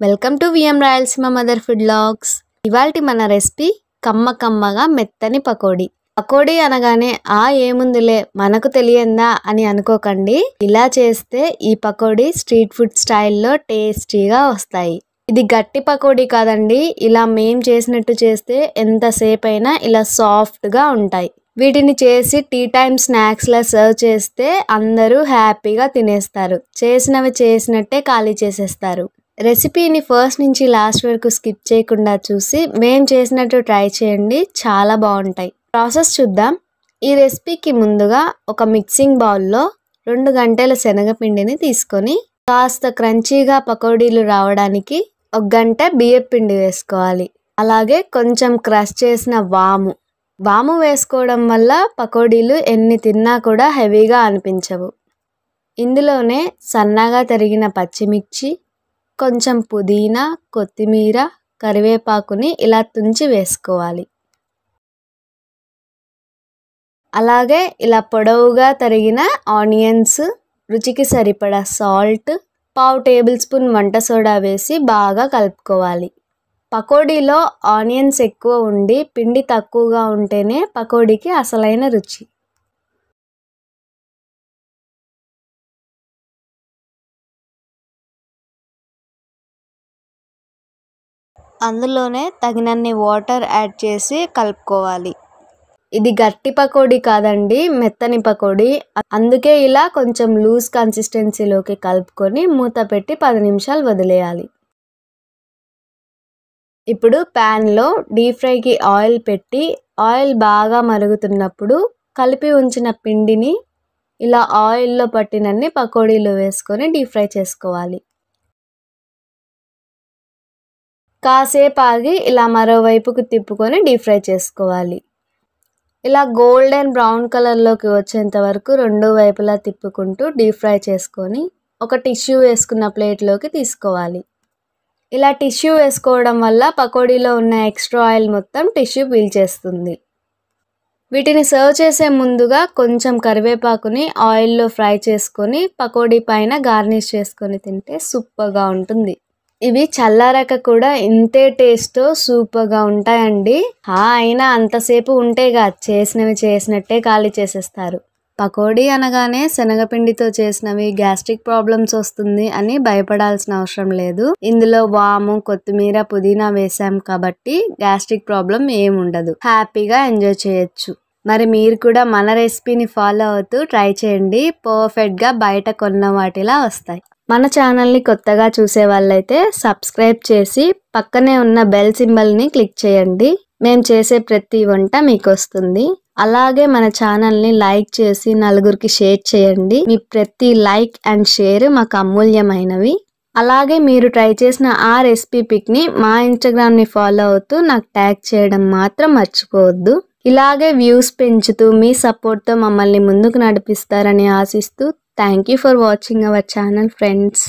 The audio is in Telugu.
Welcome to V M Rayalaseema mother food vlogs. ఇవాల్టి మన రెసిపీ కమ్మగా మెత్తని పకోడీ. పకోడీ అనగానే ఏముందిలే మనకు తెలియందా అని అనుకోకండి. ఇలా చేస్తే ఈ పకోడీ స్ట్రీట్ ఫుడ్ స్టైల్లో టేస్టీగా వస్తాయి. ఇది గట్టి పకోడీ కాదండి, ఇలా మేం చేసినట్టు చేస్తే ఎంతసేపు అయినా ఇలా సాఫ్ట్గా ఉంటాయి. వీటిని చేసి టీ టైమ్ స్నాక్స్లా సర్వ్ చేస్తే అందరూ హ్యాపీగా తినేస్తారు. చేసినవి చేసినట్టే ఖాళీ చేసేస్తారు. రెసిపీని ఫస్ట్ నుంచి లాస్ట్ వరకు స్కిప్ చేయకుండా చూసి మేం చేసినట్టు ట్రై చేయండి, చాలా బాగుంటాయి. ప్రాసెస్ చూద్దాం. ఈ రెసిపీకి ముందుగా ఒక మిక్సింగ్ బౌల్లో 2 గంటల శనగపిండిని తీసుకొని కాస్త క్రంచీగా పకోడీలు రావడానికి 1 గంట బియ్యం పిండి వేసుకోవాలి. అలాగే కొంచెం క్రష్ చేసిన వాము వేసుకోవడం వల్ల పకోడీలు ఎన్ని తిన్నా కూడా హెవీగా అనిపించవు. ఇందులోనే సన్నగా తరిగిన పచ్చిమిర్చి, కొంచెం పుదీనా, కొత్తిమీర, కరివేపాకుని ఇలా తుంచి వేసుకోవాలి. అలాగే ఇలా పొడవుగా తరిగిన ఆనియన్స్, రుచికి సరిపడా సాల్ట్, 1/2 టేబుల్ స్పూన్ వంట సోడా వేసి బాగా కలుపుకోవాలి. పకోడీలో ఆనియన్స్ ఎక్కువ ఉండి పిండి తక్కువగా ఉంటేనే పకోడీకి అసలైన రుచి. అందులోనే తగినన్ని వాటర్ యాడ్ చేసి కలుపుకోవాలి. ఇది గట్టి పకోడీ కాదండి, మెత్తని పకోడీ. అందుకే ఇలా కొంచెం లూజ్ కన్సిస్టెన్సీలోకి కలుపుకొని మూత పెట్టి 10 నిమిషాలు వదిలేయాలి. ఇప్పుడు ప్యాన్లో డీప్ ఫ్రైకి ఆయిల్ పెట్టి ఆయిల్ బాగా మరుగుతున్నప్పుడు కలిపి ఉంచిన పిండిని ఇలా ఆయిల్లో పట్టినన్ని పకోడీలు వేసుకొని డీప్ ఫ్రై చేసుకోవాలి. కాసేపు ఆగి ఇలా మరోవైపుకు తిప్పుకొని డీప్ ఫ్రై చేసుకోవాలి. ఇలా గోల్డెన్ బ్రౌన్ కలర్లోకి వచ్చేంత వరకు 2 వైపులా తిప్పుకుంటూ డీప్ ఫ్రై చేసుకొని ఒక టిష్యూ వేసుకున్న ప్లేట్లోకి తీసుకోవాలి. ఇలా టిష్యూ వేసుకోవడం వల్ల పకోడీలో ఉన్న ఎక్స్ట్రా ఆయిల్ మొత్తం టిష్యూ పీల్చేస్తుంది. వీటిని సర్వ్ చేసే ముందుగా కొంచెం కరివేపాకుని ఆయిల్లో ఫ్రై చేసుకొని పకోడీ పైన గార్నిష్ చేసుకొని తింటే సూపర్గా ఉంటుంది. ఇవి చల్లారాక కూడా ఇంతే టేస్ట్ సూపర్గా ఉంటాయండి. అయినా అంతసేపు ఉంటేగా చేసినవి చేసినట్టే ఖాళీ చేసేస్తారు. పకోడీ అనగానే శనగపిండితో చేసినవి గ్యాస్ట్రిక్ ప్రాబ్లమ్స్ వస్తుంది అని భయపడాల్సిన అవసరం లేదు. ఇందులో వాము, కొత్తిమీర, పుదీనా వేసాం కాబట్టి గ్యాస్ట్రిక్ ప్రాబ్లం ఏముండదు, హ్యాపీగా ఎంజాయ్ చేయొచ్చు. మరి మీరు కూడా మన రెసిపీని ఫాలో అవుతూ ట్రై చేయండి, పర్ఫెక్ట్గా బయట కొన్న వాటిలా వస్తాయి. మన ఛానల్ని కొత్తగా చూసే వాళ్ళైతే సబ్స్క్రైబ్ చేసి పక్కనే ఉన్న బెల్ సింబల్ని క్లిక్ చేయండి. మేము చేసే ప్రతి వంట మీకు వస్తుంది. అలాగే మన ఛానల్ని లైక్ చేసి నలుగురికి షేర్ చేయండి. మీ ప్రతి లైక్ అండ్ షేర్ మాకు అమూల్యమైనవి. అలాగే మీరు ట్రై చేసిన ఆ రెసిపీ పిక్ని మా ఇన్స్టాగ్రామ్ని ఫాలో అవుతూ నాకు ట్యాగ్ చేయడం మాత్రం మర్చిపోవద్దు. ఇలాగే వ్యూస్ పెంచుతూ మీ సపోర్ట్తో మమ్మల్ని ముందుకు నడిపిస్తారని ఆశిస్తూ thank you for watching our channel friends.